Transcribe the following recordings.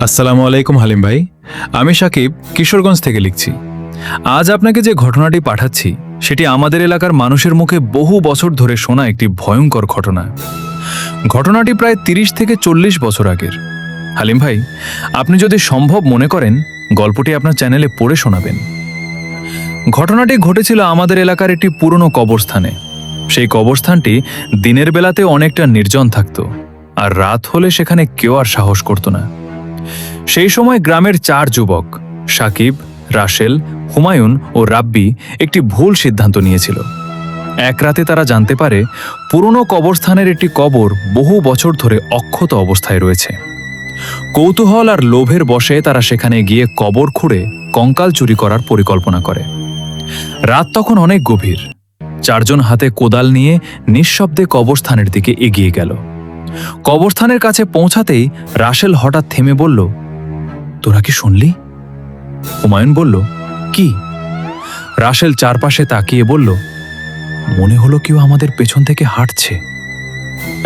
আসসালামু আলাইকুম হালিম ভাই। আমি সাকিব কিশোরগঞ্জ থেকে লিখছি। আজ আপনাকে যে ঘটনাটি পাঠাচ্ছি সেটি আমাদের এলাকার মানুষের মুখে বহু বছর ধরে শোনা একটি ভয়ঙ্কর ঘটনা। ঘটনাটি প্রায় ৩০ থেকে ৪০ বছর আগের। হালিম ভাই, আপনি যদি সম্ভব মনে করেন গল্পটি আপনার চ্যানেলে পড়ে শোনাবেন। ঘটনাটি ঘটেছিল আমাদের এলাকার একটি পুরনো কবরস্থানে। সেই কবরস্থানটি দিনের বেলাতে অনেকটা নির্জন থাকত, আর রাত হলে সেখানে কেউ আর সাহস করত না। সেই সময় গ্রামের ৪ যুবক সাকিব, রাসেল, হুমায়ুন ও রাব্বি একটি ভুল সিদ্ধান্ত নিয়েছিল। এক রাতে তারা জানতে পারে পুরনো কবরস্থানের একটি কবর বহু বছর ধরে অক্ষত অবস্থায় রয়েছে। কৌতূহল আর লোভের বশে তারা সেখানে গিয়ে কবর খুঁড়ে কঙ্কাল চুরি করার পরিকল্পনা করে। রাত তখন অনেক গভীর। ৪ জন হাতে কোদাল নিয়ে নিঃশব্দে কবরস্থানের দিকে এগিয়ে গেল। কবরস্থানের কাছে পৌঁছাতেই রাসেল হঠাৎ থেমে বলল, তোরা কি শুনলি? হুমায়ুন বলল, কি? রাসেল চারপাশে তাকিয়ে বলল, মনে হলো কেউ আমাদের পেছন থেকে হাঁটছে।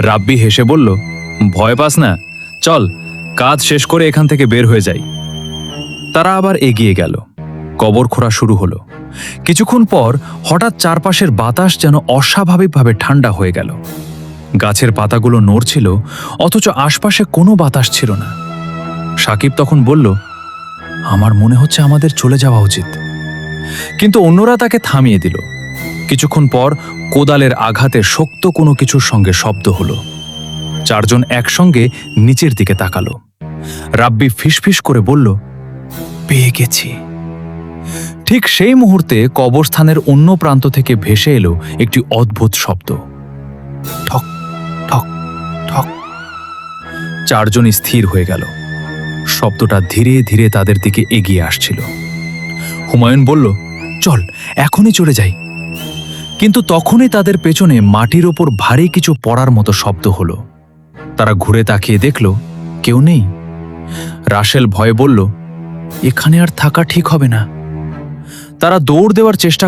রাব্বি হেসে বলল, ভয় পাস না, চল কাজ শেষ করে এখান থেকে বের হয়ে যাই। তারা আবার এগিয়ে গেল। কবর খোঁড়া শুরু হলো। কিছুক্ষণ পর হঠাৎ চারপাশের বাতাস যেন অস্বাভাবিকভাবে ঠান্ডা হয়ে গেল। গাছের পাতাগুলো নড়ছিল, অথচ আশপাশে কোনো বাতাস ছিল না। সাকিব তখন বলল, আমার মনে হচ্ছে আমাদের চলে যাওয়া উচিত। কিন্তু অন্যরা তাকে থামিয়ে দিল। কিছুক্ষণ পর কোদালের আঘাতে শক্ত কোনো কিছুর সঙ্গে শব্দ হলো। ৪ জন একসঙ্গে নিচের দিকে তাকালো। রাব্বি ফিসফিস করে বলল, পেয়ে গেছি। ঠিক সেই মুহূর্তে কবরস্থানের অন্য প্রান্ত থেকে ভেসে এলো একটি অদ্ভুত শব্দ, ঠক ঠক ঠক। ৪ জন স্থির হয়ে গেল। শব্দটা ধীরে ধীরে তাদের দিকে এগিয়ে আসছিল। হুমায়ুন বলল, চল এখনই চলে যাই। কিন্তু তখনই তাদের পেছনে মাটির ওপর ভারী কিছু পড়ার মতো শব্দ হলো। তারা ঘুরে তাকিয়ে দেখল কেউ নেই। রাসেল ভয়ে বলল, এখানে আর থাকা ঠিক হবে না। তারা দৌড় দেওয়ার চেষ্টা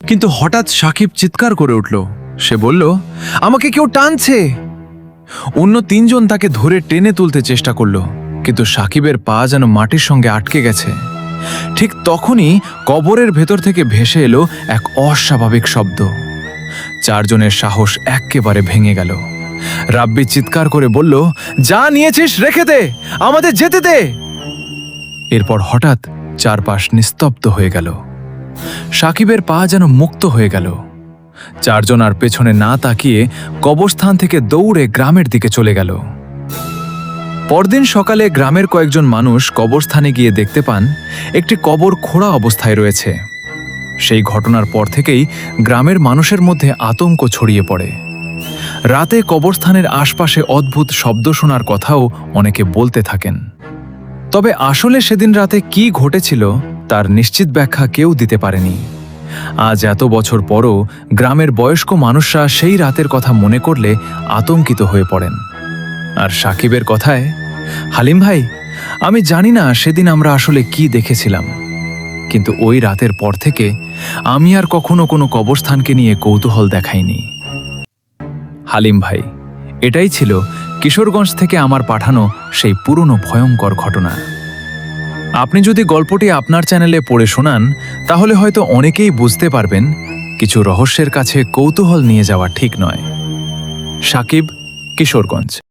কিন্তু হঠাৎ সাকিব চিৎকার করে উঠল। সে বলল, আমাকে কেউ টানছে। অন্য ৩ জন তাকে ধরে টেনে তুলতে চেষ্টা করল, কিন্তু সাকিবের পা যেন মাটির সঙ্গে আটকে গেছে। ঠিক তখনই কবরের ভেতর থেকে ভেসে এলো এক অস্বাভাবিক শব্দ। চারজনের সাহস এক্কেবারে ভেঙে গেল। রাব্বি চিৎকার করে বলল, যা নিয়েছিস রেখে দে, আমাদের যেতে দে। এরপর হঠাৎ চারপাশ নিস্তব্ধ হয়ে গেল। সাকিবের পা যেন মুক্ত হয়ে গেল। চারজন আর পেছনে না তাকিয়ে কবরস্থান থেকে দৌড়ে গ্রামের দিকে চলে গেল। পরদিন সকালে গ্রামের কয়েকজন মানুষ কবরস্থানে গিয়ে দেখতে পান একটি কবর খোঁড়া অবস্থায় রয়েছে। সেই ঘটনার পর থেকেই গ্রামের মানুষের মধ্যে আতঙ্ক ছড়িয়ে পড়ে। রাতে কবরস্থানের আশপাশে অদ্ভুত শব্দ শোনার কথাও অনেকে বলতে থাকেন। তবে আসলে সেদিন রাতে কি ঘটেছিল তার নিশ্চিত ব্যাখ্যা কেউ দিতে পারেনি। আজ এত বছর পরও গ্রামের বয়স্ক মানুষরা সেই রাতের কথা মনে করলে আতঙ্কিত হয়ে পড়েন। আর সাকিবের কথায়, হালিম ভাই, আমি জানি না সেদিন আমরা আসলে কি দেখেছিলাম, কিন্তু ওই রাতের পর থেকে আমি আর কখনো কোনো কবরস্থানকে নিয়ে কৌতূহল দেখাইনি। হালিম ভাই, এটাই ছিল কিশোরগঞ্জ থেকে আমার পাঠানো সেই পুরনো ভয়ঙ্কর ঘটনা। আপনি যদি গল্পটি আপনার চ্যানেলে পড়ে শোনান, তাহলে হয়তো অনেকেই বুঝতে পারবেন কিছু রহস্যের কাছে কৌতূহল নিয়ে যাওয়া ঠিক নয়। সাকিব, কিশোরগঞ্জ।